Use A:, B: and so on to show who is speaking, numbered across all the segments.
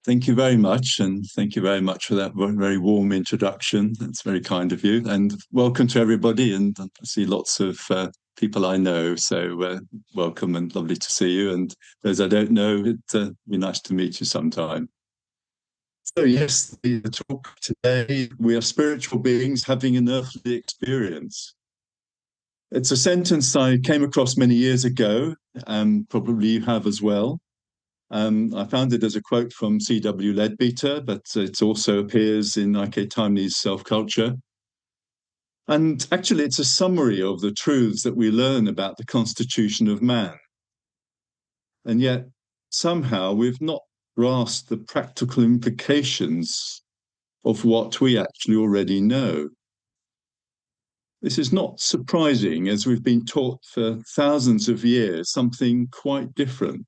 A: Thank you very much, and thank you very much for that very warm introduction. That's very kind of you, and welcome to everybody. And I see lots of people I know, so welcome and lovely to see you. And those I don't know, it'd be nice to meet you sometime. So yes, the talk today, we are spiritual beings having an earthly experience. It's a sentence I came across many years ago, and probably you have as well. I found it as a quote from C.W. Leadbeater, but it also appears in I.K. Timely's Self-Culture. And actually, it's a summary of the truths that we learn about the constitution of man. And yet, somehow, we've not grasped the practical implications of what we actually already know. This is not surprising, as we've been taught for thousands of years something quite different.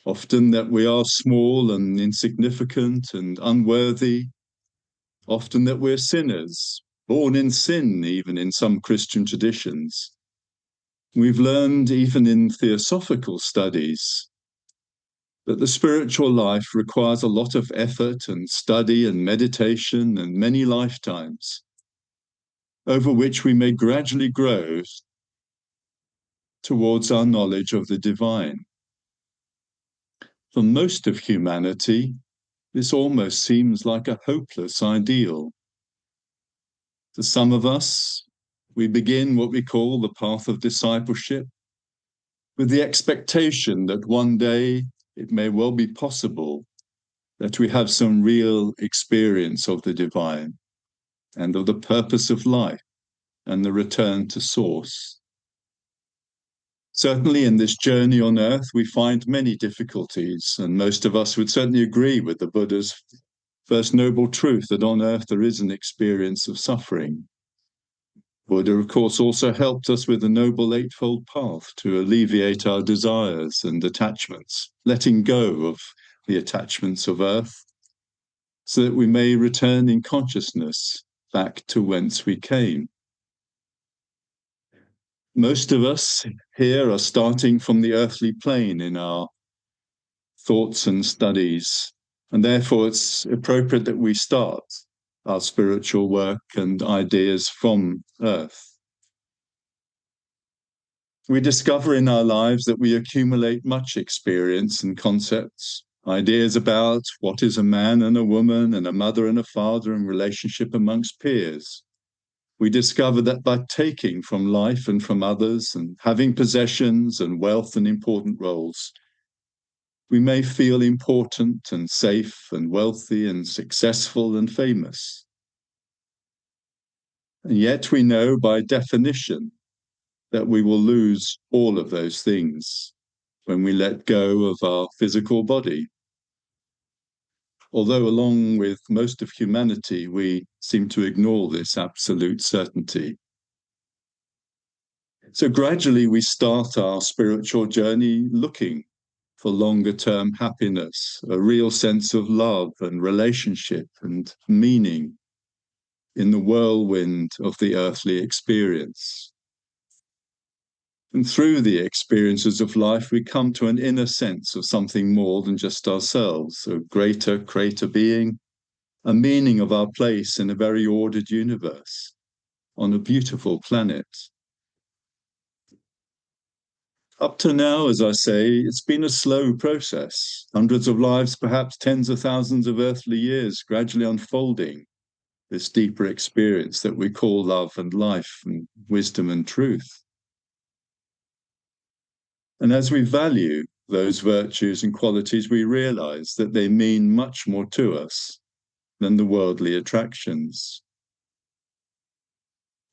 A: Often that we are small and insignificant and unworthy. Often that we're sinners, born in sin, even in some Christian traditions. We've learned, even in theosophical studies, that the spiritual life requires a lot of effort and study and meditation and many lifetimes, over which we may gradually grow towards our knowledge of the divine. For most of humanity, this almost seems like a hopeless ideal. To some of us, we begin what we call the path of discipleship with the expectation that one day it may well be possible that we have some real experience of the divine and of the purpose of life and the return to source. Certainly in this journey on earth, we find many difficulties, and most of us would certainly agree with the Buddha's first noble truth that on earth there is an experience of suffering. Buddha, of course, also helped us with the Noble Eightfold Path to alleviate our desires and attachments, letting go of the attachments of earth, so that we may return in consciousness back to whence we came. Most of us here are starting from the earthly plane in our thoughts and studies, and therefore it's appropriate that we start our spiritual work and ideas from earth. We discover in our lives that we accumulate much experience and concepts, ideas about what is a man and a woman and a mother and a father and relationship amongst peers. We discover that by taking from life and from others and having possessions and wealth and important roles, we may feel important and safe and wealthy and successful and famous. And yet we know by definition that we will lose all of those things when we let go of our physical body. Although along with most of humanity, we seem to ignore this absolute certainty. So gradually we start our spiritual journey looking for longer-term happiness, a real sense of love and relationship and meaning in the whirlwind of the earthly experience. And through the experiences of life, we come to an inner sense of something more than just ourselves, a greater creator being, a meaning of our place in a very ordered universe, on a beautiful planet. Up to now, as I say, it's been a slow process, hundreds of lives, perhaps tens of thousands of earthly years, gradually unfolding this deeper experience that we call love and life and wisdom and truth. And as we value those virtues and qualities, we realize that they mean much more to us than the worldly attractions.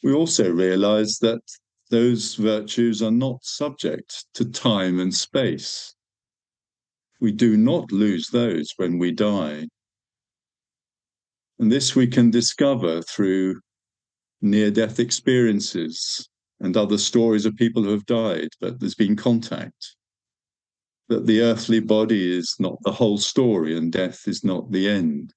A: We also realize that those virtues are not subject to time and space. We do not lose those when we die. And this we can discover through near-death experiences and other stories of people who have died, but there's been contact. That the earthly body is not the whole story and death is not the end.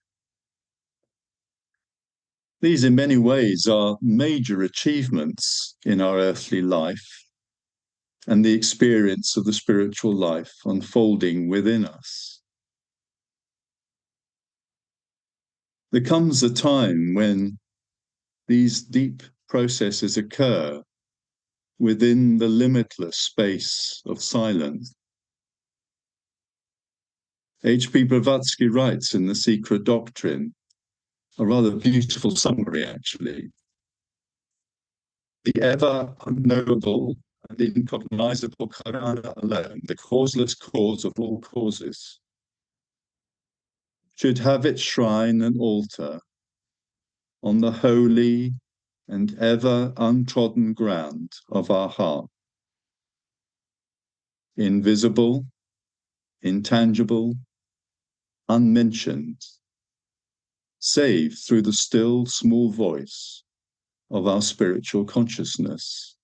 A: These, in many ways, are major achievements in our earthly life and the experience of the spiritual life unfolding within us. There comes a time when these deep processes occur within the limitless space of silence. H.P. Blavatsky writes in The Secret Doctrine, a rather beautiful summary, actually. The ever unknowable and incognizable Karana alone, the causeless cause of all causes, should have its shrine and altar on the holy and ever untrodden ground of our heart. Invisible, intangible, unmentioned, save through the still small voice of our spiritual consciousness.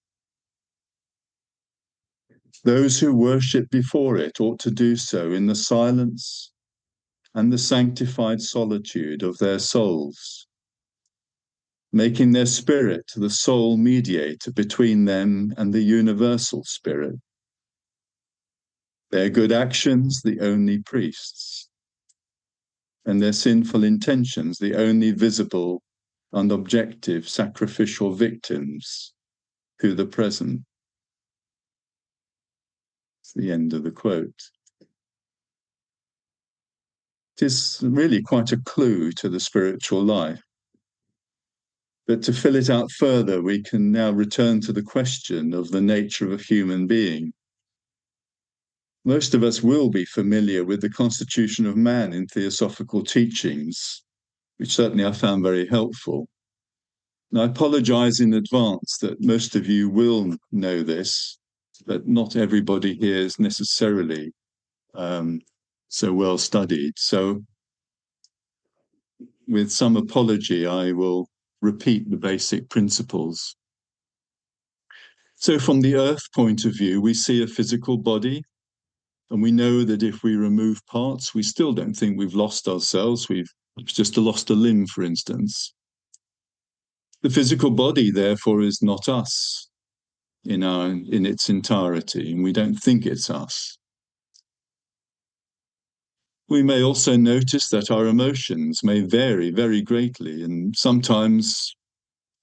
A: Those who worship before it ought to do so in the silence and the sanctified solitude of their souls, making their spirit the sole mediator between them and the universal spirit, their good actions the only priests, and their sinful intentions the only visible and objective sacrificial victims to the present. It's the end of the quote. It is really quite a clue to the spiritual life. But to fill it out further, we can now return to the question of the nature of a human being. Most of us will be familiar with the constitution of man in theosophical teachings, which certainly I found very helpful. And I apologize in advance that most of you will know this, but not everybody here is necessarily so well studied. So with some apology, I will repeat the basic principles. So from the earth point of view, we see a physical body, and we know that if we remove parts, we still don't think we've lost ourselves. We've just lost a limb, for instance. The physical body, therefore, is not us in its entirety, and we don't think it's us. We may also notice that our emotions may vary very greatly and sometimes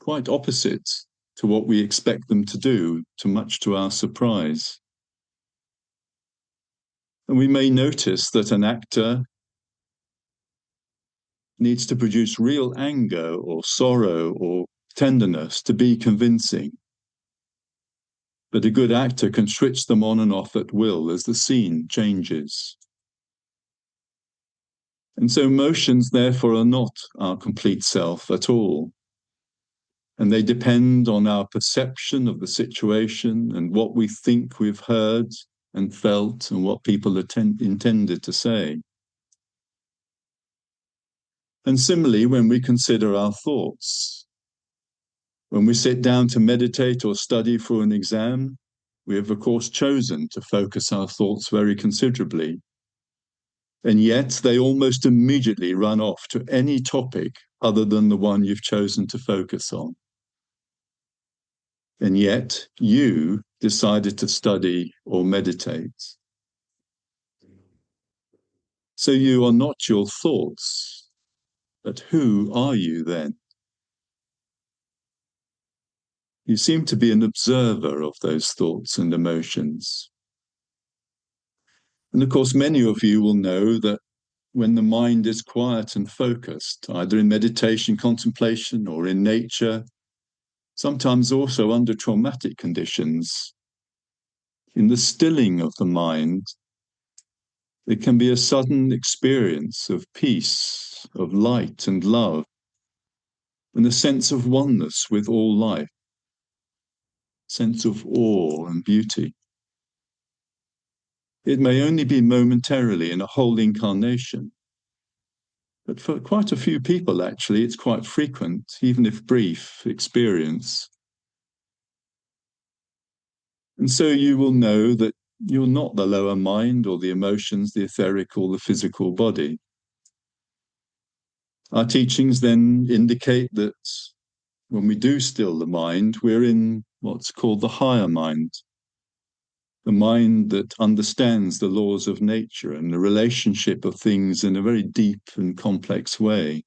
A: quite opposite to what we expect them to do, much to our surprise. And we may notice that an actor needs to produce real anger or sorrow or tenderness to be convincing. But a good actor can switch them on and off at will as the scene changes. And so emotions, therefore, are not our complete self at all. And they depend on our perception of the situation and what we think we've heard and felt and what people intended to say. And similarly, when we consider our thoughts, when we sit down to meditate or study for an exam, we have, of course, chosen to focus our thoughts very considerably. And yet they almost immediately run off to any topic other than the one you've chosen to focus on. And yet you decided to study or meditate. So you are not your thoughts, but who are you then? You seem to be an observer of those thoughts and emotions. And of course, many of you will know that when the mind is quiet and focused, either in meditation, contemplation, or in nature, sometimes also under traumatic conditions, in the stilling of the mind, it can be a sudden experience of peace, of light and love, and a sense of oneness with all life, sense of awe and beauty. It may only be momentarily in a whole incarnation, but for quite a few people, actually, it's quite frequent, even if brief, experience. And so you will know that you're not the lower mind or the emotions, the etheric or the physical body. Our teachings then indicate that when we do still the mind, we're in what's called the higher mind, the mind that understands the laws of nature and the relationship of things in a very deep and complex way.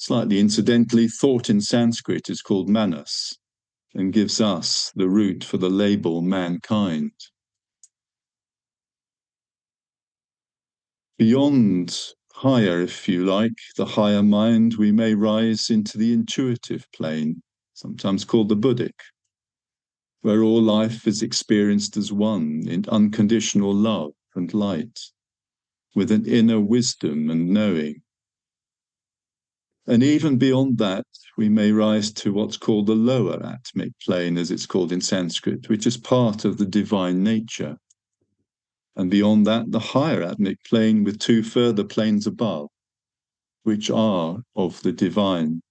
A: Slightly incidentally, thought in Sanskrit is called manas and gives us the root for the label mankind. Beyond higher, if you like, the higher mind, we may rise into the intuitive plane, sometimes called the Buddhic, where all life is experienced as one in unconditional love and light, with an inner wisdom and knowing. And even beyond that, we may rise to what's called the lower atmic plane, as it's called in Sanskrit, which is part of the divine nature. And beyond that, the higher atmic plane with two further planes above, which are of the divine,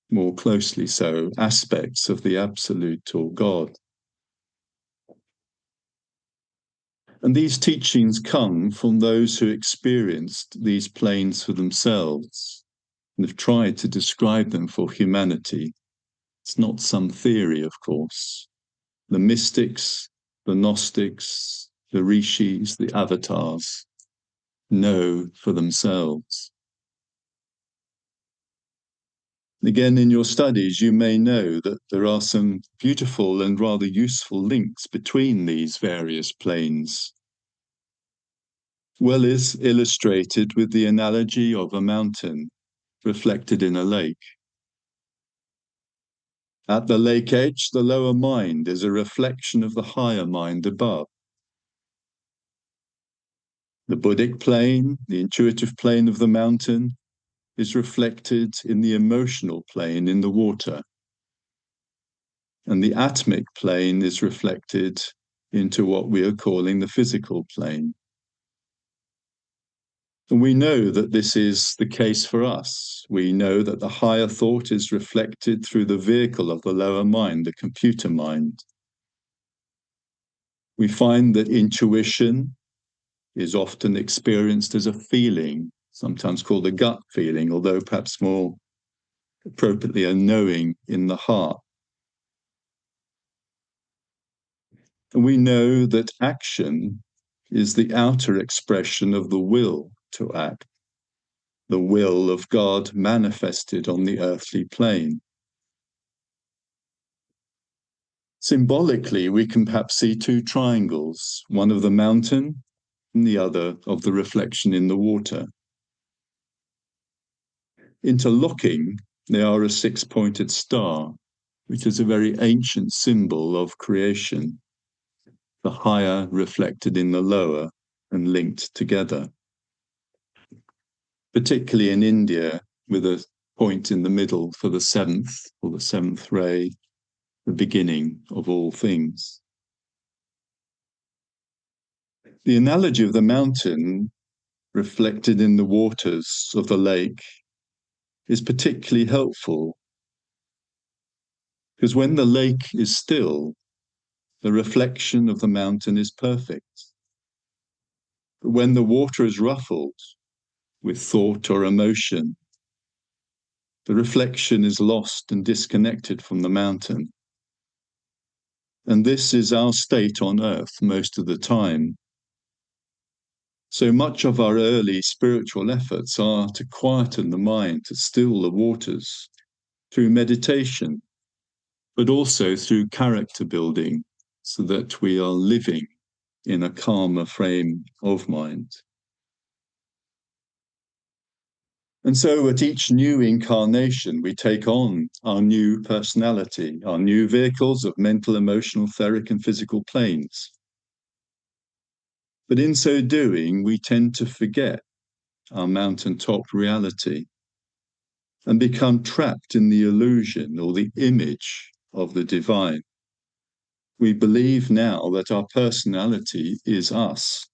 A: more closely so, aspects of the Absolute or God. And these teachings come from those who experienced these planes for themselves and have tried to describe them for humanity. It's not some theory, of course. The mystics, the Gnostics, the rishis, the avatars know for themselves. Again, in your studies, you may know that there are some beautiful and rather useful links between these various planes. Well is illustrated with the analogy of a mountain reflected in a lake. At the lake edge, the lower mind is a reflection of the higher mind above. The Buddhic plane, the intuitive plane of the mountain, is reflected in the emotional plane in the water. And the atmic plane is reflected into what we are calling the physical plane. And we know that this is the case for us. We know that the higher thought is reflected through the vehicle of the lower mind, the computer mind. We find that intuition is often experienced as a feeling, sometimes called a gut feeling, although perhaps more appropriately a knowing in the heart. And we know that action is the outer expression of the will to act, the will of God manifested on the earthly plane. Symbolically, we can perhaps see two triangles, one of the mountain and the other of the reflection in the water. Interlocking, they are a six-pointed star, which is a very ancient symbol of creation, the higher reflected in the lower and linked together. Particularly in India, with a point in the middle for the seventh, or the seventh ray, the beginning of all things. The analogy of the mountain reflected in the waters of the lake is particularly helpful, because when the lake is still, the reflection of the mountain is perfect. But when the water is ruffled with thought or emotion, the reflection is lost and disconnected from the mountain. And this is our state on earth most of the time. So much of our early spiritual efforts are to quieten the mind, to still the waters, through meditation, but also through character building, so that we are living in a calmer frame of mind. And so at each new incarnation, we take on our new personality, our new vehicles of mental, emotional, etheric, and physical planes. But in so doing, we tend to forget our mountaintop reality and become trapped in the illusion or the image of the divine. We believe now that our personality is us.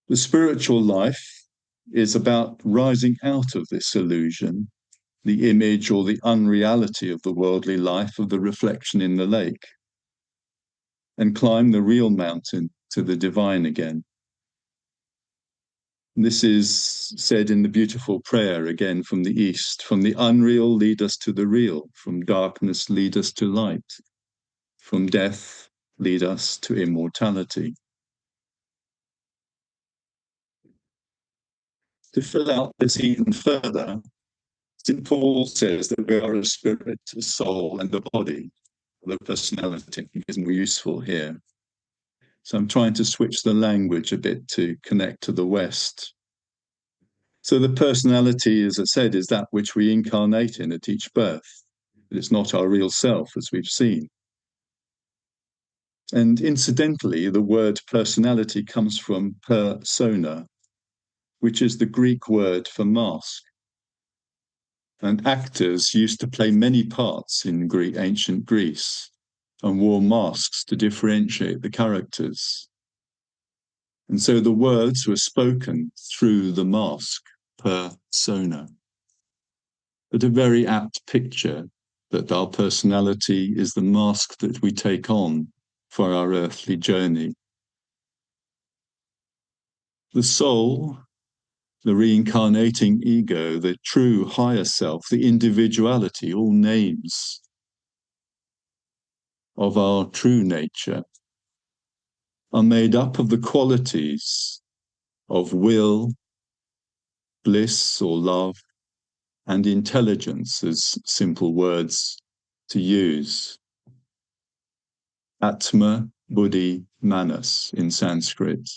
A: The spiritual life is about rising out of this illusion, the image or the unreality of the worldly life of the reflection in the lake, and climb the real mountain to the divine again. This is said in the beautiful prayer again from the East: from the unreal lead us to the real, from darkness lead us to light, from death lead us to immortality. To fill out this even further, St. Paul says that we are a spirit, a soul, and a body. The personality is more useful here. So I'm trying to switch the language a bit to connect to the West. So the personality, as I said, is that which we incarnate in at each birth. But it's not our real self, as we've seen. And incidentally, the word personality comes from persona, which is the Greek word for mask. And actors used to play many parts in ancient Greece and wore masks to differentiate the characters. And so the words were spoken through the mask, persona. But a very apt picture that our personality is the mask that we take on for our earthly journey. The soul, the reincarnating ego, the true higher self, the individuality, all names of our true nature, are made up of the qualities of will, bliss or love, and intelligence as simple words to use. Atma, Buddhi, Manas in Sanskrit.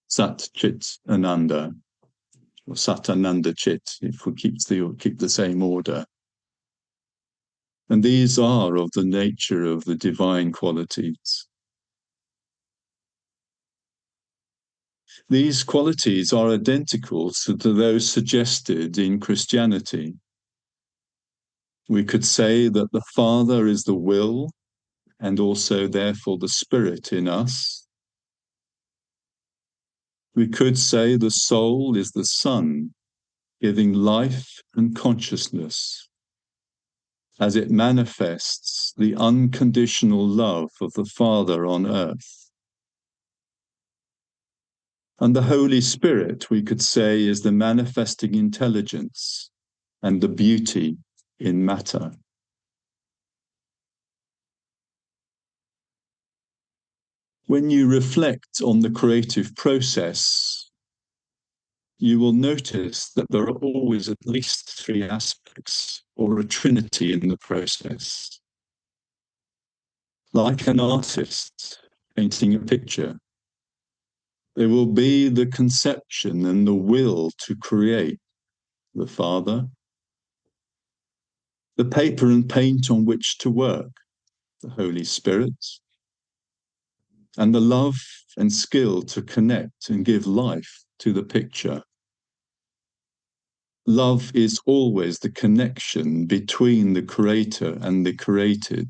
A: Sat, Chit, Ananda, or Satananda Chit, if we keep the same order. And these are of the nature of the divine qualities. These qualities are identical to those suggested in Christianity. We could say that the Father is the will and also therefore the Spirit in us. We could say the soul is the Son, giving life and consciousness as it manifests the unconditional love of the Father on earth. And the Holy Spirit, we could say, is the manifesting intelligence and the beauty in matter. When you reflect on the creative process, you will notice that there are always at least three aspects or a trinity in the process. Like an artist painting a picture, there will be the conception and the will to create, the Father, the paper and paint on which to work, the Holy Spirit, and the love and skill to connect and give life to the picture. Love is always the connection between the creator and the created,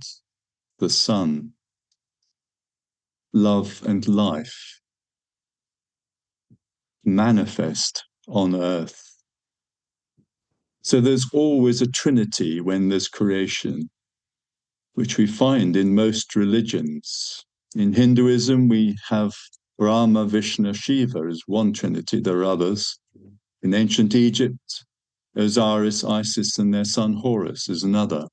A: the Son. Love and life manifest on earth. So there's always a trinity when there's creation, which we find in most religions. In Hinduism, we have Brahma, Vishnu, Shiva as one trinity. There are others. In ancient Egypt, Osiris, Isis, and their son Horus is another.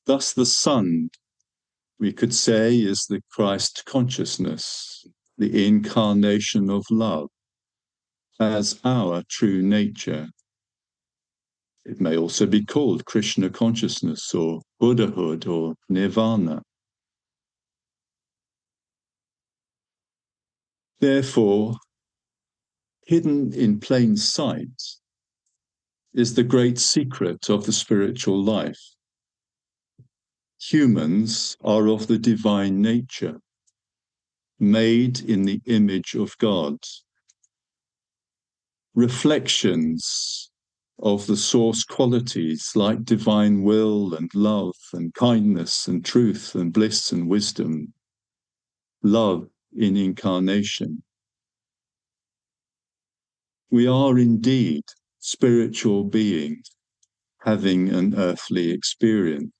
A: Thus the Son, we could say, is the Christ consciousness, the incarnation of love as our true nature. It may also be called Krishna consciousness or Buddhahood or Nirvana. Therefore, hidden in plain sight is the great secret of the spiritual life. Humans are of the divine nature, made in the image of God. Reflections of the source qualities like divine will and love and kindness and truth and bliss and wisdom. Love in incarnation. We are indeed spiritual beings having an earthly experience.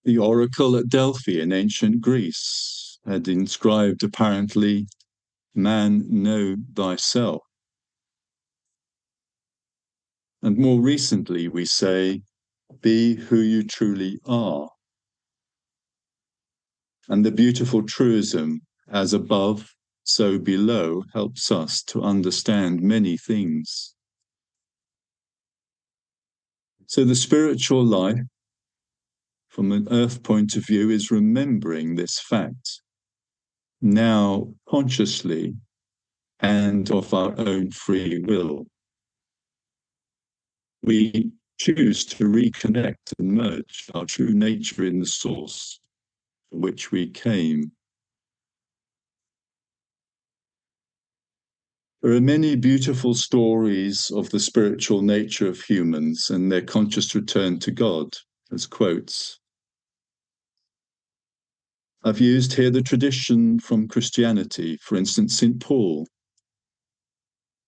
A: The oracle at Delphi in ancient Greece had inscribed apparently, "Man, know thyself." And more recently we say, "Be who you truly are." And the beautiful truism, as above, so below helps us to understand many things. So the spiritual life, from an earth point of view, is remembering this fact, now consciously and of our own free will. We choose to reconnect and merge our true nature in the source from which we came. There are many beautiful stories of the spiritual nature of humans and their conscious return to God, as quotes. I've used here the tradition from Christianity, for instance, St. Paul.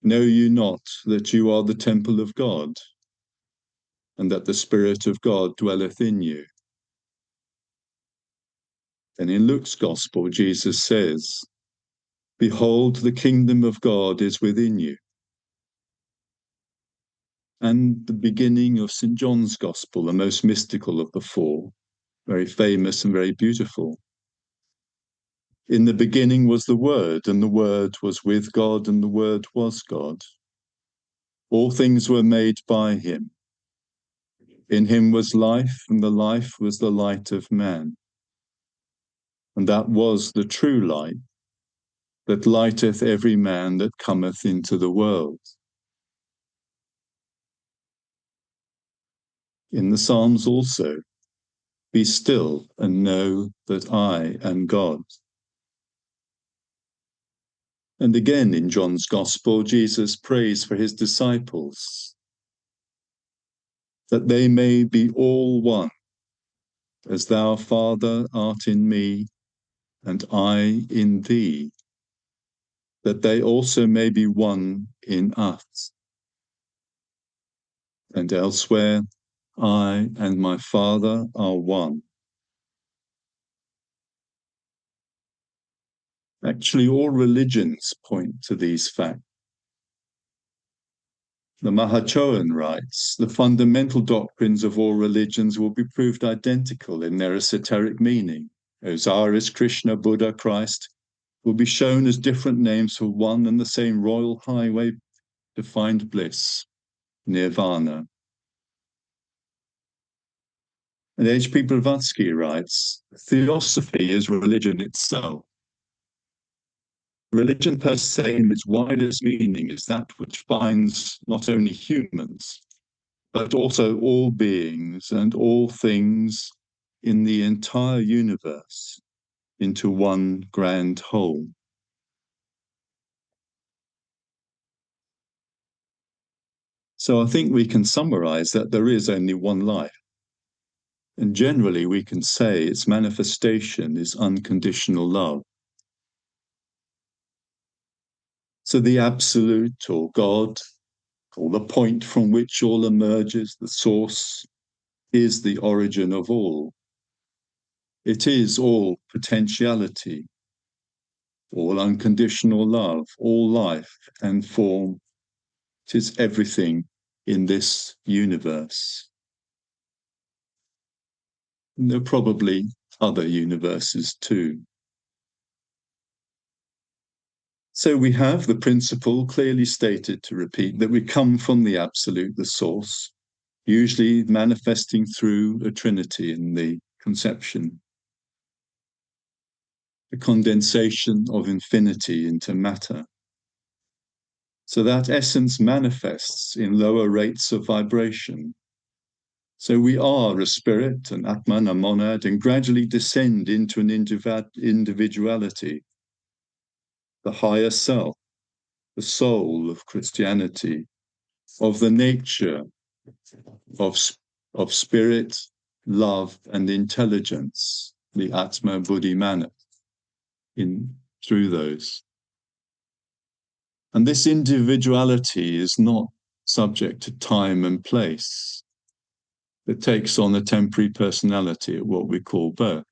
A: Know you not that you are the temple of God, and that the Spirit of God dwelleth in you? And in Luke's Gospel, Jesus says, behold, the kingdom of God is within you. And the beginning of St. John's Gospel, the most mystical of the four, very famous and very beautiful. In the beginning was the Word, and the Word was with God, and the Word was God. All things were made by him. In him was life, and the life was the light of man. And that was the true light, that lighteth every man that cometh into the world. In the Psalms also, be still and know that I am God. And again in John's Gospel, Jesus prays for his disciples, that they may be all one, as thou, Father, art in me, and I in thee, that they also may be one in us. And elsewhere, I and my Father are one. Actually, all religions point to these facts. The Mahachohan writes, the fundamental doctrines of all religions will be proved identical in their esoteric meaning. Osiris, Krishna, Buddha, Christ will be shown as different names for one and the same royal highway to find bliss, nirvana. And H.P. Blavatsky writes, theosophy is religion itself. Religion per se, in its widest meaning, is that which binds not only humans, but also all beings and all things in the entire universe into one grand whole. So I think we can summarize that there is only one life. And generally we can say its manifestation is unconditional love. So the absolute, or God, or the point from which all emerges, the source, is the origin of all. It is all potentiality, all unconditional love, all life and form. It is everything in this universe. And there are probably other universes too. So we have the principle clearly stated, to repeat, that we come from the absolute, the source, usually manifesting through a trinity in the conception, the condensation of infinity into matter. So that essence manifests in lower rates of vibration. So we are a spirit, an Atman, a monad, and gradually descend into an individuality, the higher self, the soul of Christianity, of the nature of spirit, love, and intelligence, the Atma Buddhi Mana, through those. And this individuality is not subject to time and place. It takes on a temporary personality at what we call birth.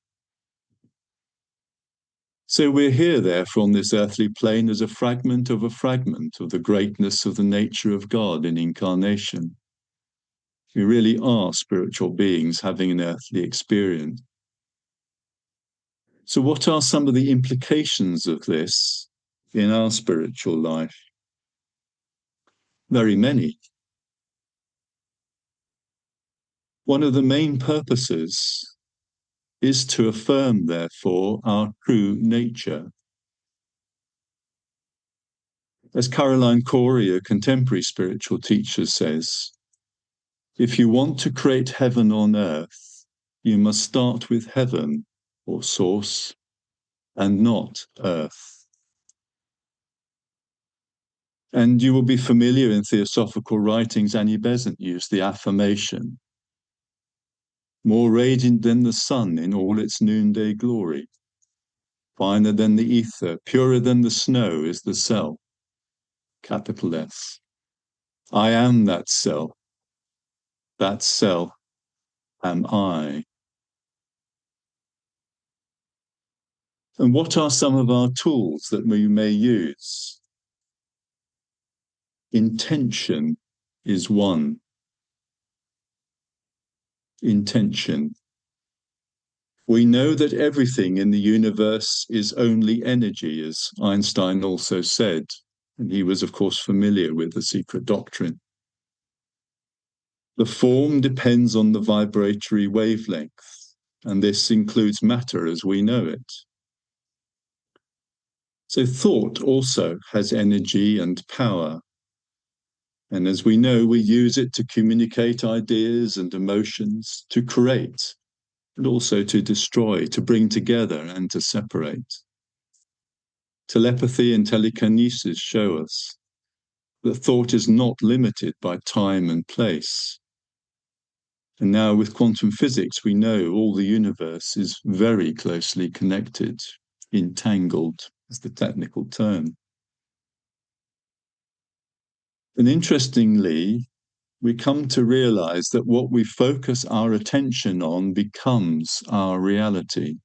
A: So we're here, therefore, on this earthly plane as a fragment of the greatness of the nature of God in incarnation. We really are spiritual beings having an earthly experience. So, what are some of the implications of this in our spiritual life? Very many. One of the main purposes is to affirm, therefore, our true nature. As Caroline Corey, a contemporary spiritual teacher, says, if you want to create heaven on earth, you must start with heaven, or source, and not earth. And you will be familiar in theosophical writings, Annie Besant used the affirmation, more radiant than the sun in all its noonday glory, finer than the ether, purer than the snow is the self, capital S. I am that self am I. And what are some of our tools that we may use? Intention is one. Intention. We know that everything in the universe is only energy, as Einstein also said, and he was, of course, familiar with the secret doctrine. The form depends on the vibratory wavelength, and this includes matter as we know it. So thought also has energy and power. And as we know, we use it to communicate ideas and emotions, to create, and also to destroy, to bring together and to separate. Telepathy and telekinesis show us that thought is not limited by time and place. And now with quantum physics, we know all the universe is very closely connected, entangled is the technical term. And interestingly, we come to realize that what we focus our attention on becomes our reality.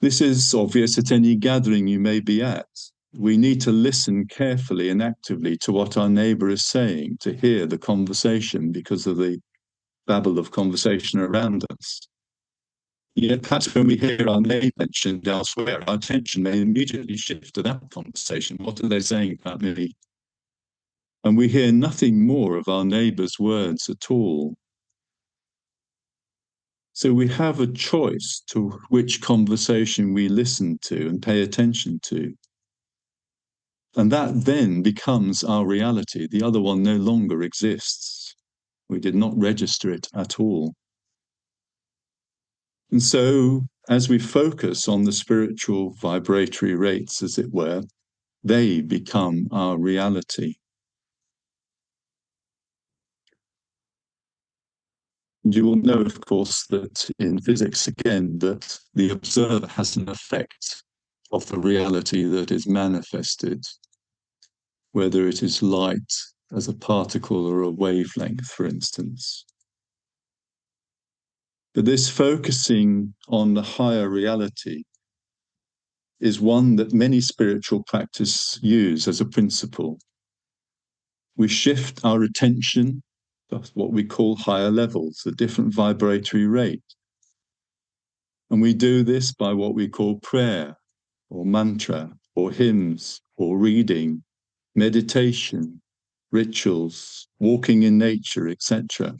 A: This is obvious at any gathering you may be at. We need to listen carefully and actively to what our neighbor is saying, to hear the conversation because of the babble of conversation around us. Yet perhaps when we hear our name mentioned elsewhere, our attention may immediately shift to that conversation. What are they saying about me? And we hear nothing more of our neighbor's words at all. So we have a choice to which conversation we listen to and pay attention to. And that then becomes our reality. The other one no longer exists. We did not register it at all. And so, as we focus on the spiritual vibratory rates, as it were, they become our reality. And you will know, of course, that in physics, again, that the observer has an effect of the reality that is manifested, whether it is light as a particle or a wavelength, for instance. But this focusing on the higher reality is one that many spiritual practices use as a principle. We shift our attention to what we call higher levels, a different vibratory rate. And we do this by what we call prayer, or mantra, or hymns, or reading, meditation, rituals, walking in nature, etc.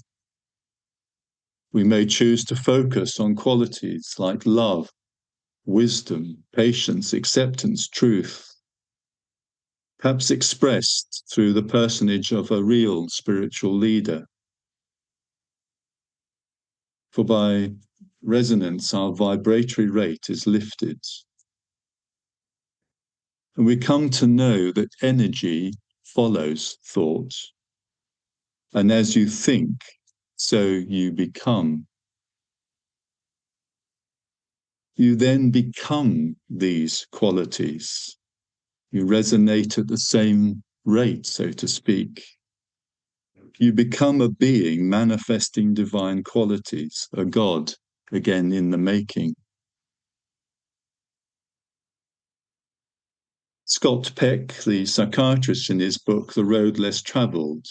A: We may choose to focus on qualities like love, wisdom, patience, acceptance, truth, perhaps expressed through the personage of a real spiritual leader. For by resonance, our vibratory rate is lifted. And we come to know that energy follows thought. And as you think, so you become. You then become these qualities. You resonate at the same rate, so to speak. You become a being manifesting divine qualities, a God, again in the making. Scott Peck, the psychiatrist, in his book, The Road Less Travelled,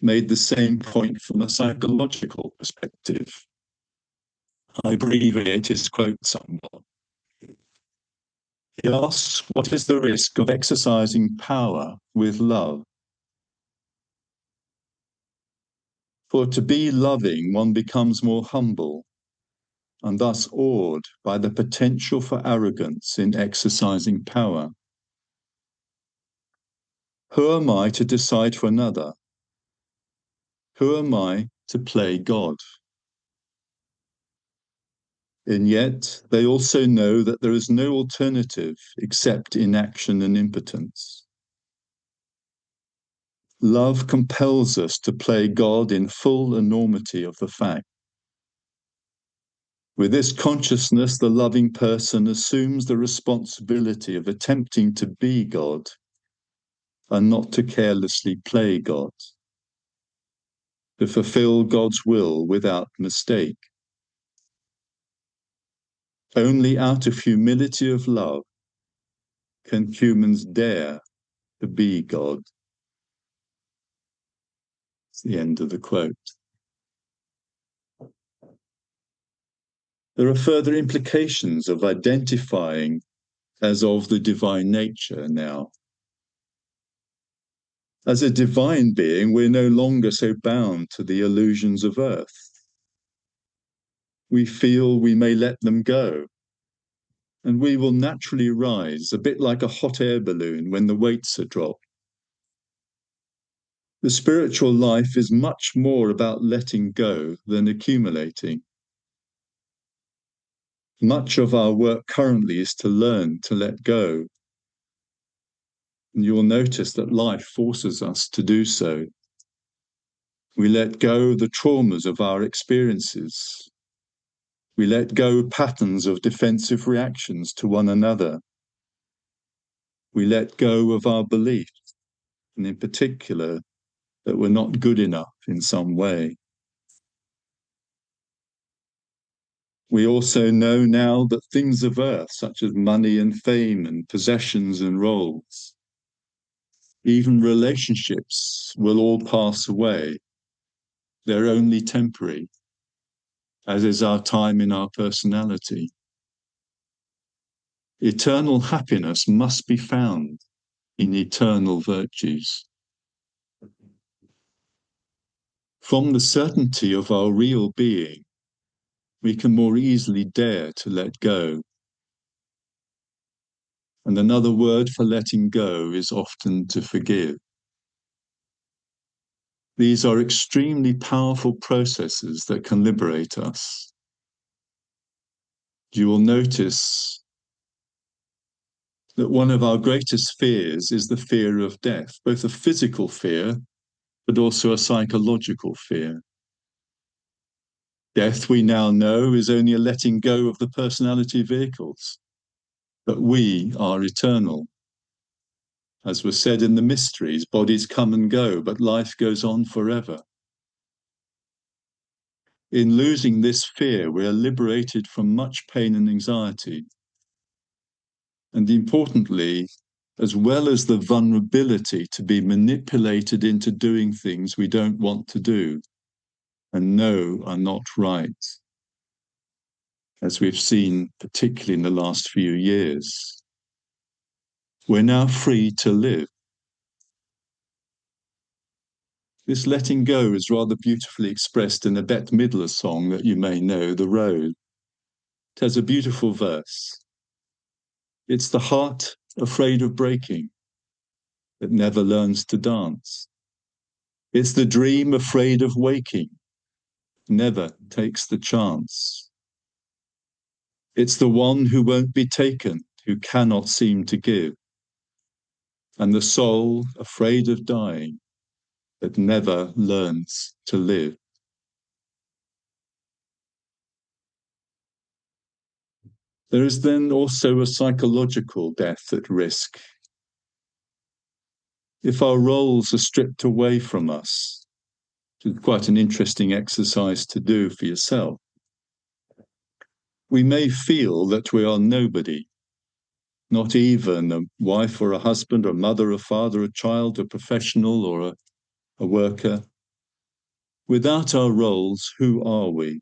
A: made the same point from a psychological perspective. I abbreviate his quote somewhat. He asks, what is the risk of exercising power with love? For to be loving, one becomes more humble and thus awed by the potential for arrogance in exercising power. Who am I to decide for another? Who am I to play God? And yet they also know that there is no alternative except inaction and impotence. Love compels us to play God in full enormity of the fact. With this consciousness, the loving person assumes the responsibility of attempting to be God and not to carelessly play God, to fulfill God's will without mistake. Only out of humility of love can humans dare to be God. It's the end of the quote. There are further implications of identifying as of the divine nature now. As a divine being, we're no longer so bound to the illusions of earth. We feel we may let them go, and we will naturally rise, a bit like a hot air balloon when the weights are dropped. The spiritual life is much more about letting go than accumulating. Much of our work currently is to learn to let go. And you will notice that life forces us to do so. We let go the traumas of our experiences. We let go patterns of defensive reactions to one another. We let go of our beliefs, and in particular, that we're not good enough in some way. We also know now that things of earth, such as money and fame and possessions and roles, even relationships, will all pass away. They're only temporary, as is our time in our personality. Eternal happiness must be found in eternal virtues. From the certainty of our real being, we can more easily dare to let go. And another word for letting go is often to forgive. These are extremely powerful processes that can liberate us. You will notice that one of our greatest fears is the fear of death, both a physical fear, but also a psychological fear. Death, we now know, is only a letting go of the personality vehicles, but we are eternal. As was said in the mysteries, bodies come and go, but life goes on forever. In losing this fear, we are liberated from much pain and anxiety. And importantly, as well as the vulnerability to be manipulated into doing things we don't want to do and know are not right, as we've seen particularly in the last few years. We're now free to live. This letting go is rather beautifully expressed in a Bette Midler song that you may know, The Road. It has a beautiful verse. It's the heart afraid of breaking that never learns to dance. It's the dream afraid of waking, never takes the chance. It's the one who won't be taken, who cannot seem to give. And the soul afraid of dying that never learns to live. There is then also a psychological death at risk. If our roles are stripped away from us, which is quite an interesting exercise to do for yourself, we may feel that we are nobody, not even a wife or a husband, a mother, a father, a child, a professional or a worker. Without our roles, who are we?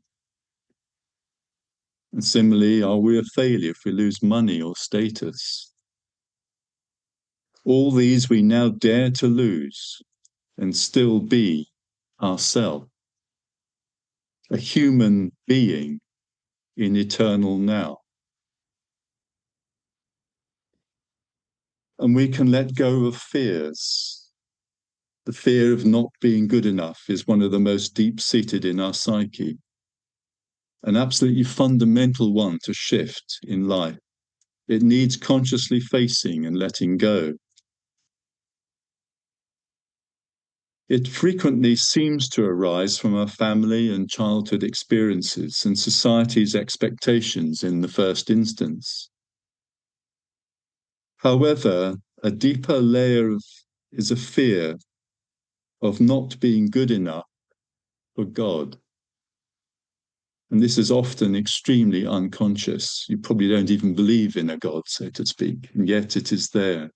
A: And similarly, are we a failure if we lose money or status? All these we now dare to lose and still be ourselves, a human being in eternal now. And we can let go of fears. The fear of not being good enough is one of the most deep-seated in our psyche, an absolutely fundamental one to shift in life. It needs consciously facing and letting go. It frequently seems to arise from our family and childhood experiences and society's expectations in the first instance. However, a deeper layer is a fear of not being good enough for God. And this is often extremely unconscious. You probably don't even believe in a God, so to speak, and yet it is there.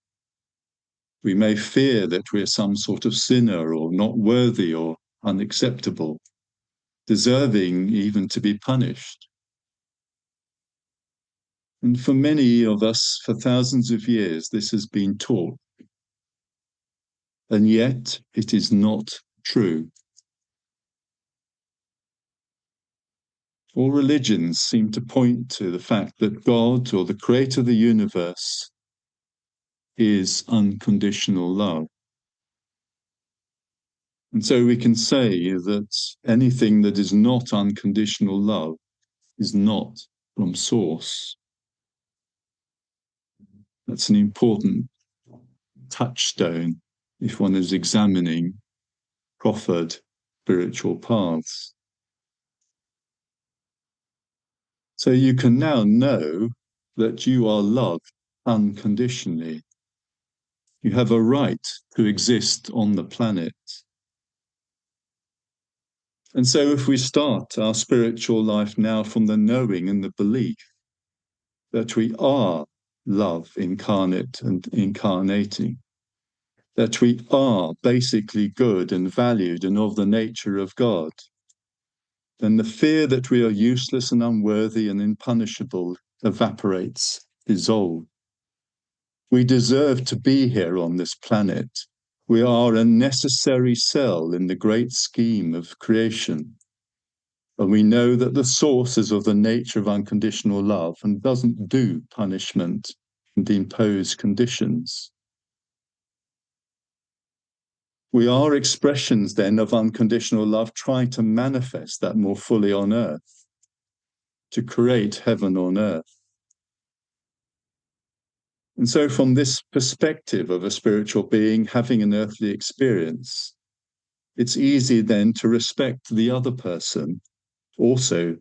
A: We may fear that we're some sort of sinner or not worthy or unacceptable, deserving even to be punished. And for many of us, for thousands of years, this has been taught. And yet it is not true. All religions seem to point to the fact that God, or the creator of the universe, is unconditional love. And so we can say that anything that is not unconditional love is not from source. That's an important touchstone if one is examining proffered spiritual paths. So you can now know that you are loved unconditionally. You have a right to exist on the planet. And so if we start our spiritual life now from the knowing and the belief that we are love incarnate and incarnating, that we are basically good and valued and of the nature of God, then the fear that we are useless and unworthy and impunishable evaporates, dissolves. We deserve to be here on this planet. We are a necessary cell in the great scheme of creation. And we know that the source is of the nature of unconditional love and doesn't do punishment and impose conditions. We are expressions then of unconditional love, trying to manifest that more fully on earth, to create heaven on earth. And so from this perspective of a spiritual being having an earthly experience, it's easy then to respect the other person, also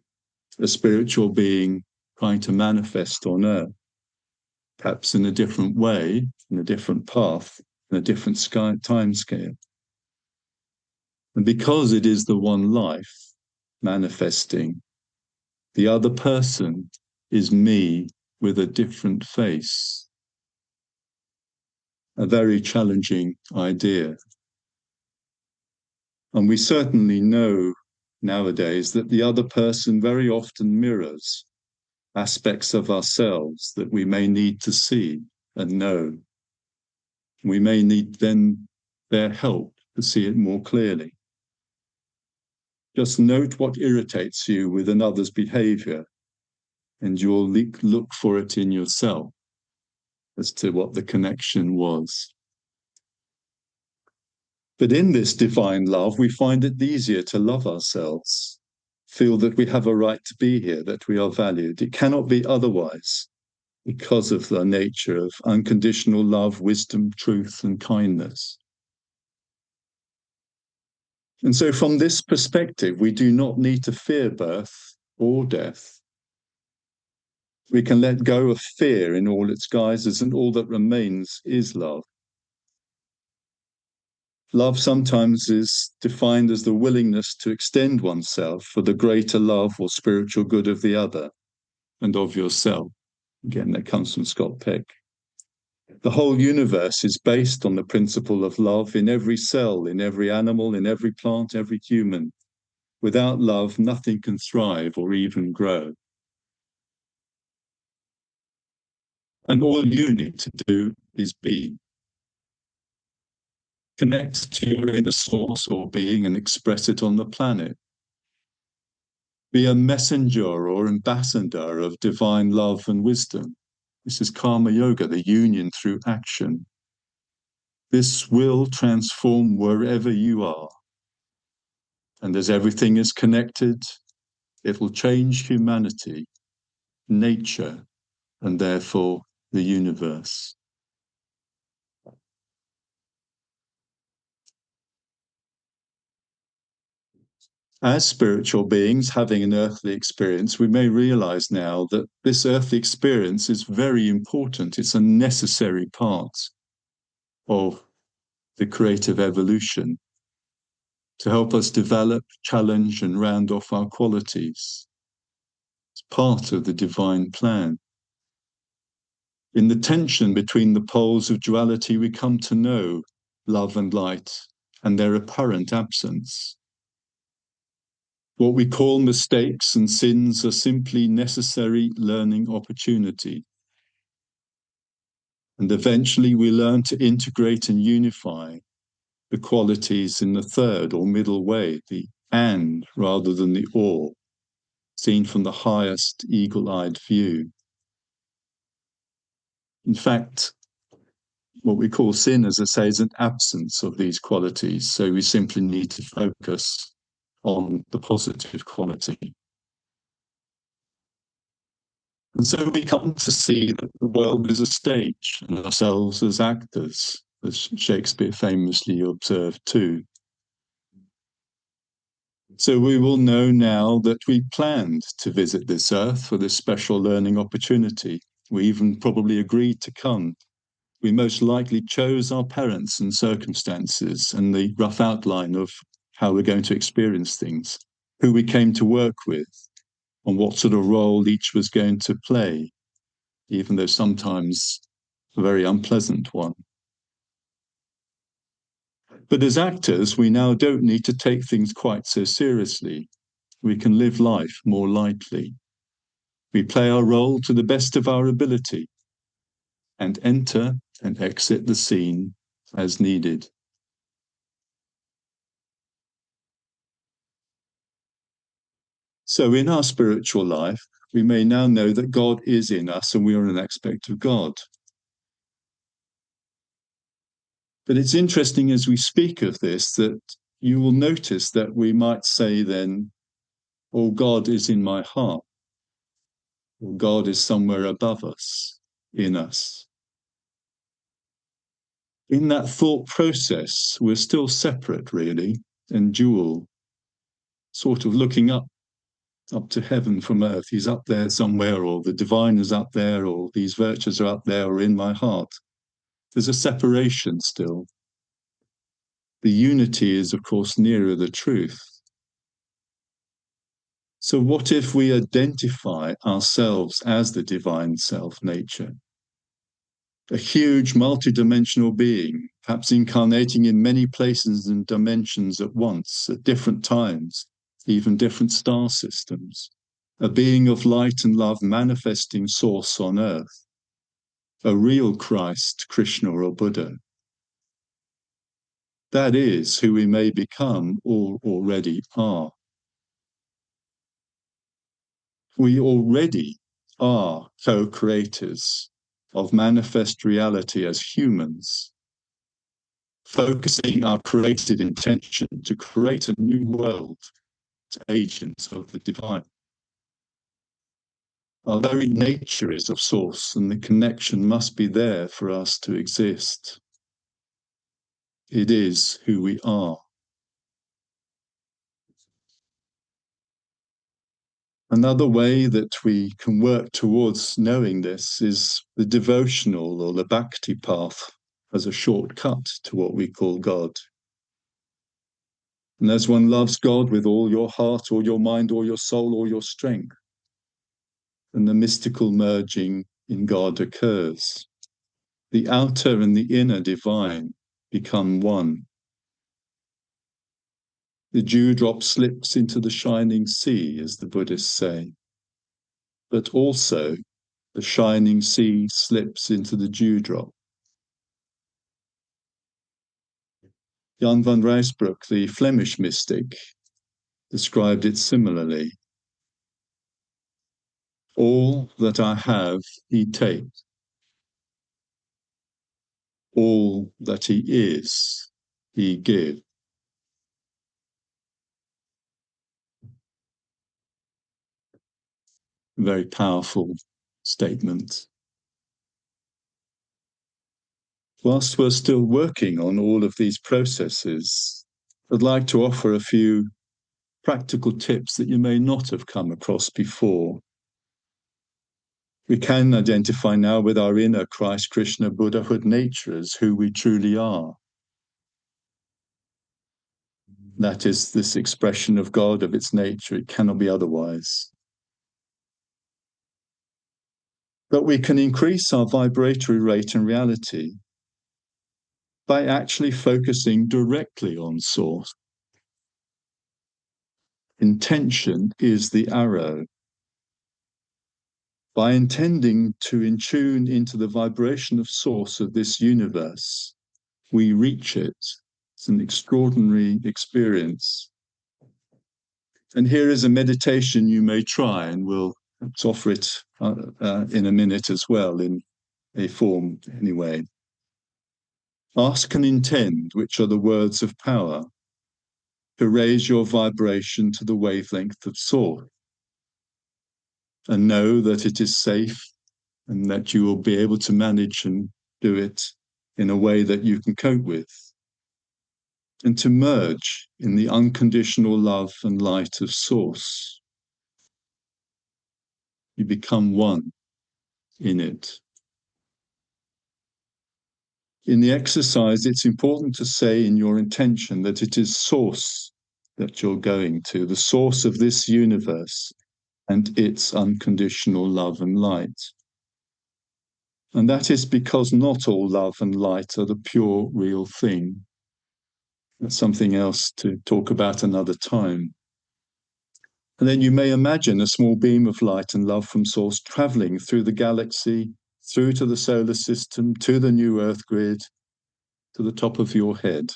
A: a spiritual being trying to manifest on earth, perhaps in a different way, in a different path, in a different time scale. And because it is the one life manifesting, the other person is me with a different face. A very challenging idea. And we certainly know nowadays that the other person very often mirrors aspects of ourselves that we may need to see and know. We may need then their help to see it more clearly. Just note what irritates you with another's behavior, and you'll look for it in yourself as to what the connection was. But in this divine love, we find it easier to love ourselves, feel that we have a right to be here, that we are valued. It cannot be otherwise because of the nature of unconditional love, wisdom, truth, and kindness. And so from this perspective, we do not need to fear birth or death. We can let go of fear in all its guises, and all that remains is love. Love sometimes is defined as the willingness to extend oneself for the greater love or spiritual good of the other and of yourself. Again, that comes from Scott Peck. The whole universe is based on the principle of love in every cell, in every animal, in every plant, every human. Without love, nothing can thrive or even grow. And all you need to do is be. Connect to your inner source or being and express it on the planet. Be a messenger or ambassador of divine love and wisdom. This is karma yoga, the union through action. This will transform wherever you are. And as everything is connected, it will change humanity, nature, and therefore the universe. As spiritual beings having an earthly experience, we may realize now that this earthly experience is very important. It's a necessary part of the creative evolution to help us develop, challenge, and round off our qualities. It's part of the divine plan. In the tension between the poles of duality, we come to know love and light and their apparent absence. What we call mistakes and sins are simply necessary learning opportunity. And eventually we learn to integrate and unify the qualities in the third or middle way, the and rather than the or, seen from the highest eagle-eyed view. In fact, what we call sin, as I say, is an absence of these qualities. So we simply need to focus on the positive quality. And so we come to see that the world is a stage and ourselves as actors, as Shakespeare famously observed too. So we will know now that we planned to visit this earth for this special learning opportunity. We even probably agreed to come. We most likely chose our parents and circumstances and the rough outline of how we're going to experience things, who we came to work with, and what sort of role each was going to play, even though sometimes a very unpleasant one. But as actors, we now don't need to take things quite so seriously. We can live life more lightly. We play our role to the best of our ability and enter and exit the scene as needed. So in our spiritual life, we may now know that God is in us and we are an aspect of God. But it's interesting as we speak of this that you will notice that we might say then, oh, God is in my heart, or God is somewhere above us, in us. In that thought process, we're still separate, really, and dual, sort of looking up to heaven from earth. He's up there somewhere, or the divine is up there, or these virtues are up there, or in my heart. There's a separation still. The unity is, of course, nearer the truth. So what if we identify ourselves as the divine self nature? A huge multidimensional being, perhaps incarnating in many places and dimensions at once, at different times, even different star systems. A being of light and love manifesting source on earth. A real Christ, Krishna, or Buddha. That is who we may become or already are. We already are co-creators of manifest reality as humans, focusing our created intention to create a new world as agents of the divine. Our very nature is of source, and the connection must be there for us to exist. It is who we are. Another way that we can work towards knowing this is the devotional or the bhakti path as a shortcut to what we call God. And as one loves God with all your heart or your mind or your soul or your strength, then the mystical merging in God occurs. The outer and the inner divine become one. The dewdrop slips into the shining sea, as the Buddhists say. But also, The shining sea slips into the dewdrop. Jan van Rysbroek, the Flemish mystic, described it similarly. All that I have, he takes. All that he is, he gives. Very powerful statement. Whilst we're still working on all of these processes, I'd like to offer a few practical tips that you may not have come across before. We can identify now with our inner Christ, Krishna, Buddhahood nature as who we truly are. That is this expression of God, of its nature. It cannot be otherwise. But we can increase our vibratory rate and reality by actually focusing directly on Source. Intention is the arrow. By intending to intune into the vibration of Source of this universe, we reach it. It's an extraordinary experience. And here is a meditation you may try, and we'll offer it in a minute as well, in a form anyway. Ask and intend, which are the words of power, to raise your vibration to the wavelength of Source. And know that it is safe and that you will be able to manage and do it in a way that you can cope with. And to merge in the unconditional love and light of Source. You become one in it. In the exercise, it's important to say in your intention that it is Source that you're going to, the source of this universe and its unconditional love and light. And that is because not all love and light are the pure, real thing. That's something else to talk about another time. And then you may imagine a small beam of light and love from Source traveling through the galaxy, through to the solar system, to the new Earth grid, to the top of your head.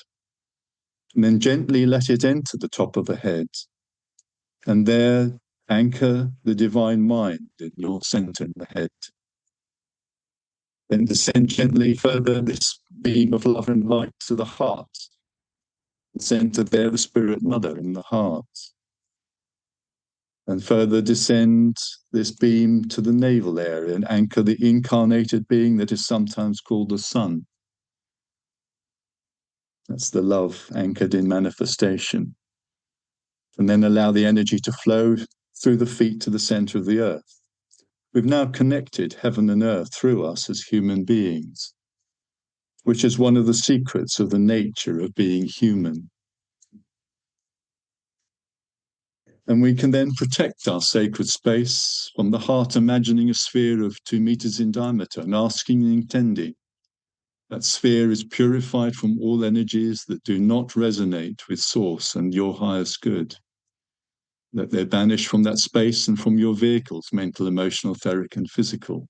A: And then gently let it enter the top of the head. And there anchor the divine mind in your center in the head. Then descend gently further this beam of love and light to the heart. Center there the Spirit Mother in the heart. And further descend this beam to the navel area and anchor the incarnated being that is sometimes called the Sun. That's the love anchored in manifestation. And then allow the energy to flow through the feet to the center of the earth. We've now connected heaven and earth through us as human beings, which is one of the secrets of the nature of being human. And we can then protect our sacred space from the heart, imagining a sphere of 2 meters in diameter and asking and intending that sphere is purified from all energies that do not resonate with Source and your highest good, that they're banished from that space and from your vehicles, mental, emotional, etheric, and physical.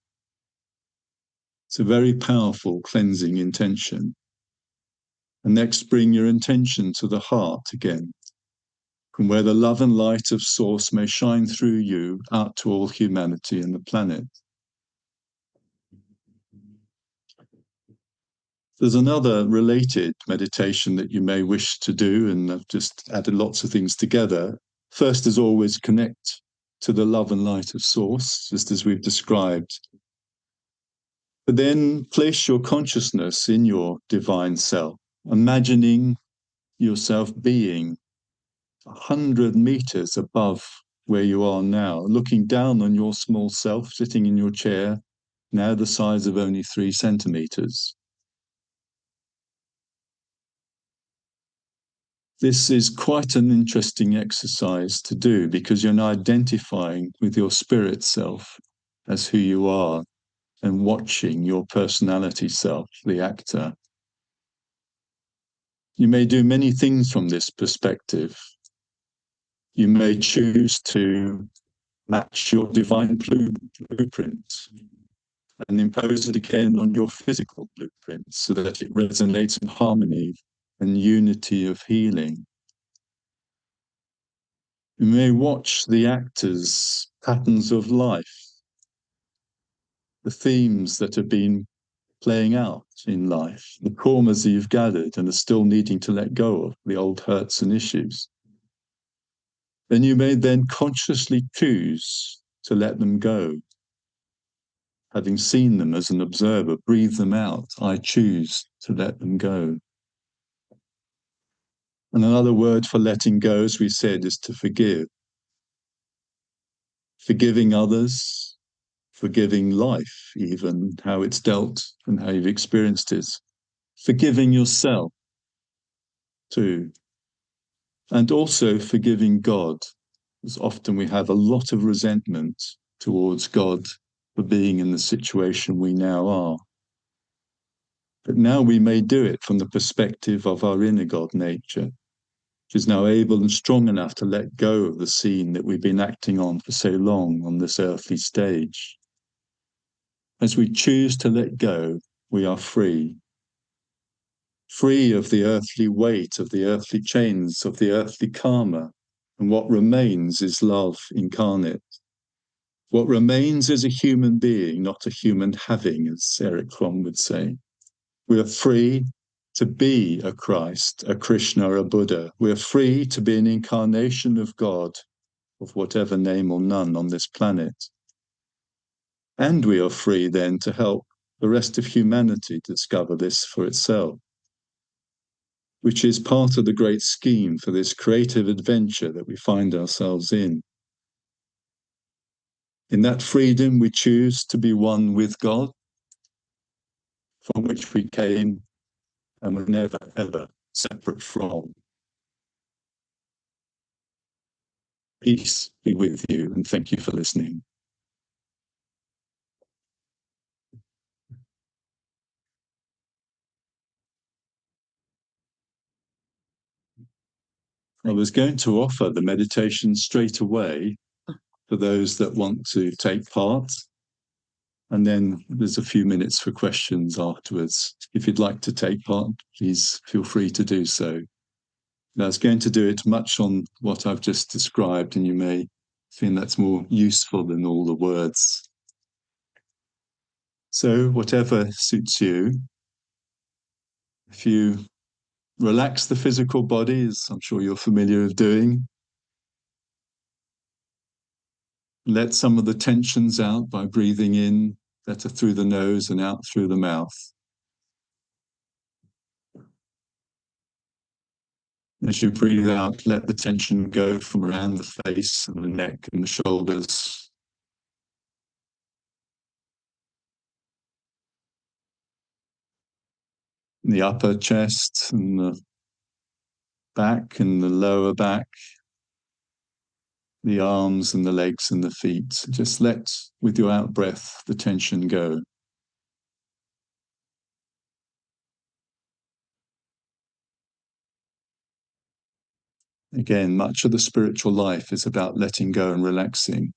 A: It's a very powerful cleansing intention. And next, bring your intention to the heart again, from where the love and light of Source may shine through you out to all humanity and the planet. There's another related meditation that you may wish to do, and I've just added lots of things together. First, as always, connect to the love and light of Source, just as we've described. But then place your consciousness in your divine self, imagining yourself being 100 meters above where you are now, looking down on your small self, sitting in your chair, now the size of only 3 centimeters. This is quite an interesting exercise to do because you're now identifying with your spirit self as who you are and watching your personality self, the actor. You may do many things from this perspective. You may choose to match your divine blueprint and impose it again on your physical blueprint so that it resonates in harmony and unity of healing. You may watch the actors' patterns of life, the themes that have been playing out in life, the traumas that you've gathered and are still needing to let go of, the old hurts and issues. Then you may then consciously choose to let them go. Having seen them as an observer, breathe them out. I choose to let them go. And another word for letting go, as we said, is to forgive. Forgiving others, forgiving life, even how it's dealt and how you've experienced it. Forgiving yourself, too. And also forgiving God, because often we have a lot of resentment towards God for being in the situation we now are. But now we may do it from the perspective of our inner God nature, which is now able and strong enough to let go of the scene that we've been acting on for so long on this earthly stage. As we choose to let go, we are free. Free of the earthly weight, of the earthly chains, of the earthly karma. And what remains is love incarnate. What remains is a human being, not a human having, as Eric Fromm would say. We are free to be a Christ, a Krishna, a Buddha. We are free to be an incarnation of God, of whatever name or none on this planet. And we are free then to help the rest of humanity discover this for itself, which is part of the great scheme for this creative adventure that we find ourselves in. In that freedom, we choose to be one with God, from which we came and were never, ever separate from. Peace be with you, and thank you for listening. I was going to offer the meditation straight away for those that want to take part, and then there's a few minutes for questions afterwards. If you'd like to take part, please feel free to do so. And I was going to do it much on what I've just described, and you may think that's more useful than all the words. So whatever suits you, if you relax the physical body, as I'm sure you're familiar with doing, let some of the tensions out by breathing in better through the nose and out through the mouth. As you breathe out, let the tension go from around the face and the neck and the shoulders. And the upper chest and the back and the lower back, the arms and the legs and the feet. Just let, with your out breath, the tension go. Again, much of the spiritual life is about letting go and relaxing.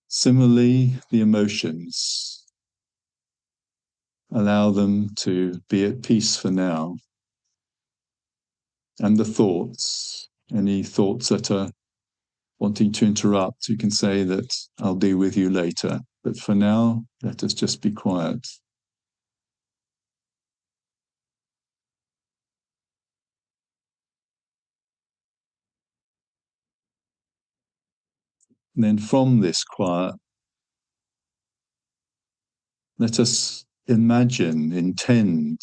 A: Similarly, the emotions, allow them to be at peace for now. And the thoughts, any thoughts that are wanting to interrupt, you can say that I'll be with you later. But for now, let us just be quiet. And then from this quiet, let us imagine, intend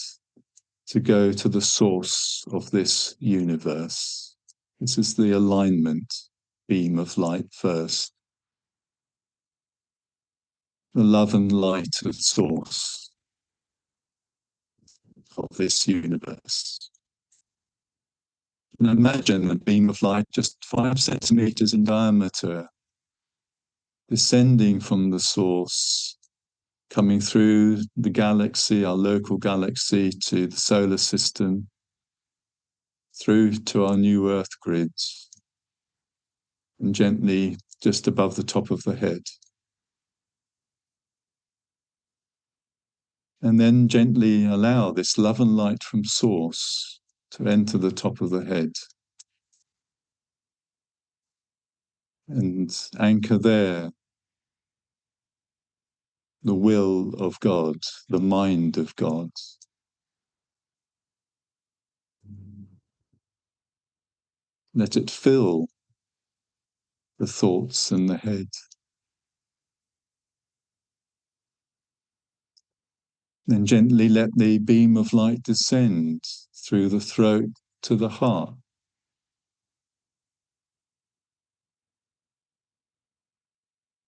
A: to go to the source of this universe. This is the alignment beam of light first. The love and light of source of this universe. And imagine a beam of light just 5 centimeters in diameter, descending from the source, coming through the galaxy, our local galaxy, to the solar system, through to our new Earth grid, and gently just above the top of the head. And then gently allow this love and light from Source to enter the top of the head and anchor there the will of God, the mind of God. Let it fill the thoughts and the head. Then gently let the beam of light descend through the throat to the heart.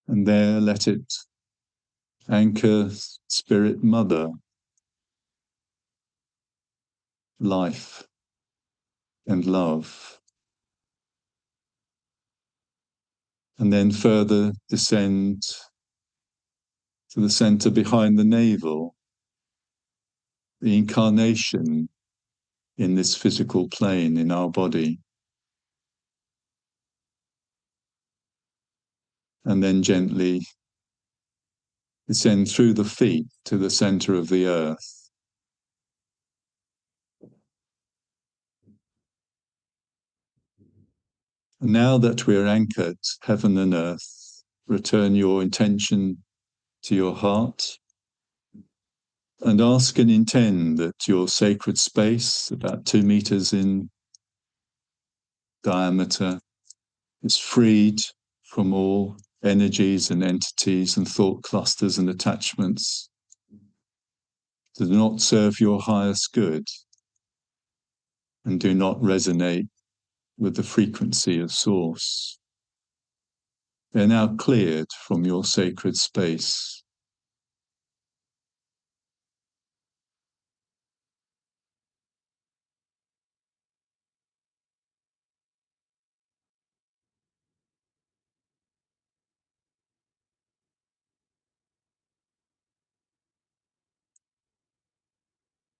A: And there let it anchor Spirit Mother, life and love. And then further descend to the center behind the navel, the incarnation in this physical plane in our body. And then gently descend through the feet to the center of the earth. And now that we're anchored, heaven and earth, return your intention to your heart and ask and intend that your sacred space, about 2 meters in diameter, is freed from all energies and entities and thought clusters and attachments that do not serve your highest good and do not resonate with the frequency of Source. They're now cleared from your sacred space.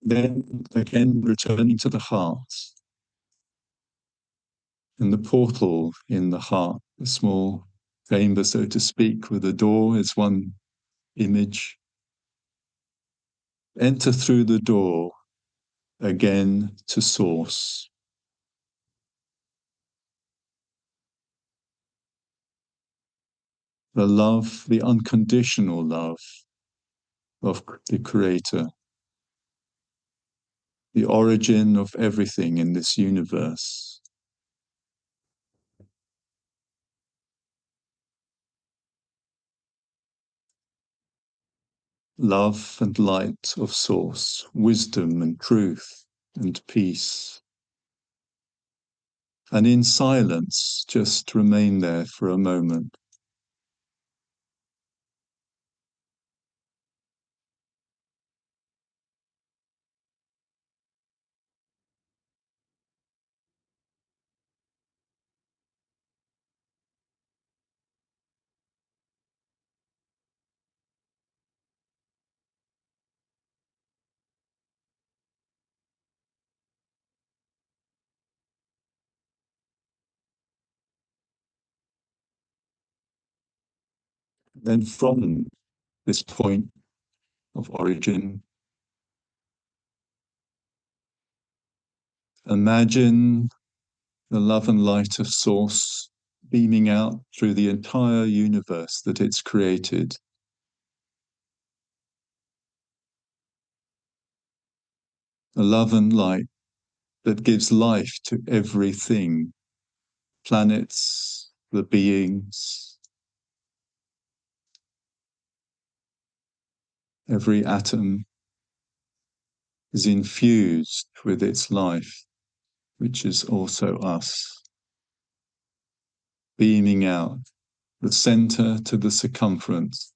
A: Then again, returning to the heart and the portal in the heart, a small chamber, so to speak, with a door is one image. Enter through the door again to Source. The love, the unconditional love of the Creator, the origin of everything in this universe. Love and light of Source, wisdom and truth and peace. And in silence, just remain there for a moment. Then from this point of origin, imagine the love and light of Source beaming out through the entire universe that it's created. A love and light that gives life to everything, planets, the beings, every atom is infused with its life, which is also us, beaming out the center to the circumference.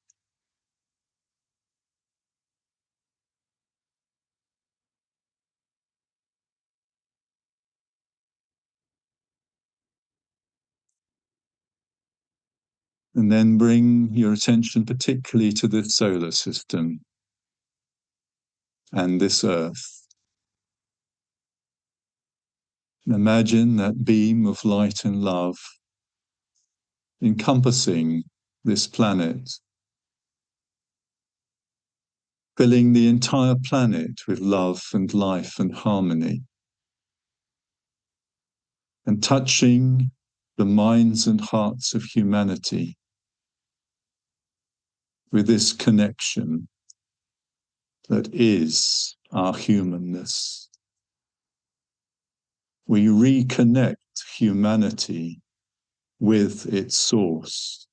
A: And then bring your attention particularly to the solar system and this earth. Imagine that beam of light and love encompassing this planet, filling the entire planet with love and life and harmony, and touching the minds and hearts of humanity with this connection that is our humanness. We reconnect humanity with its source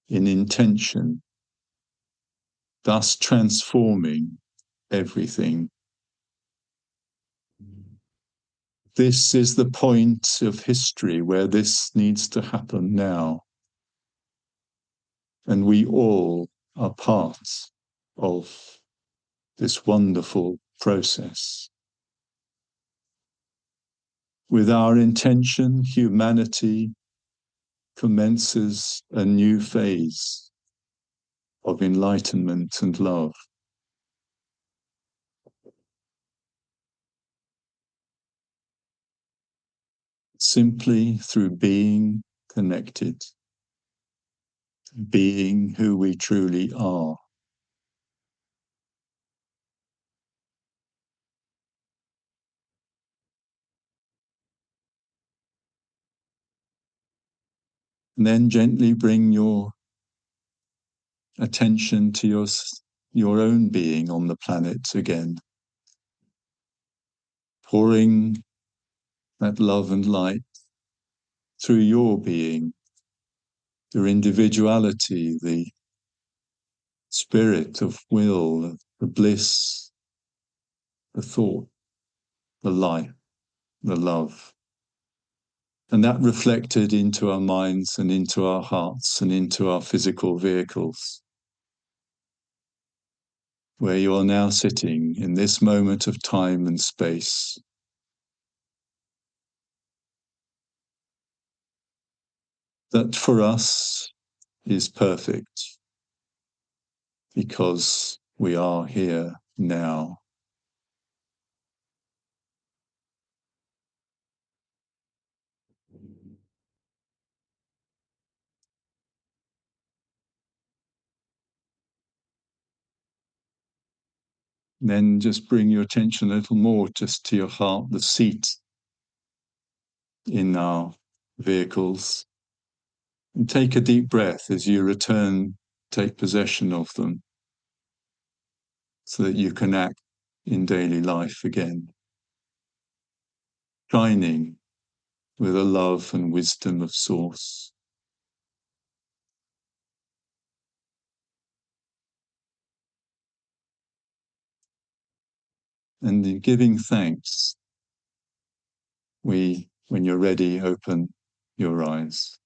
A: in intention, thus transforming everything. This is the point of history where this needs to happen now. And we all are part of this wonderful process. With our intention, humanity commences a new phase of enlightenment and love. Simply through being connected, being who we truly are. And then gently bring your attention to your own being on the planet again, pouring that love and light through your being, your individuality, the spirit of will, the bliss, the thought, the life, the love. And that reflected into our minds and into our hearts and into our physical vehicles, where you are now sitting in this moment of time and space. That for us is perfect because we are here now. Then just bring your attention a little more just to your heart, the seat in our vehicles. And take a deep breath as you return, take possession of them so that you can act in daily life again, shining with a love and wisdom of Source. And in giving thanks, when you're ready, open your eyes.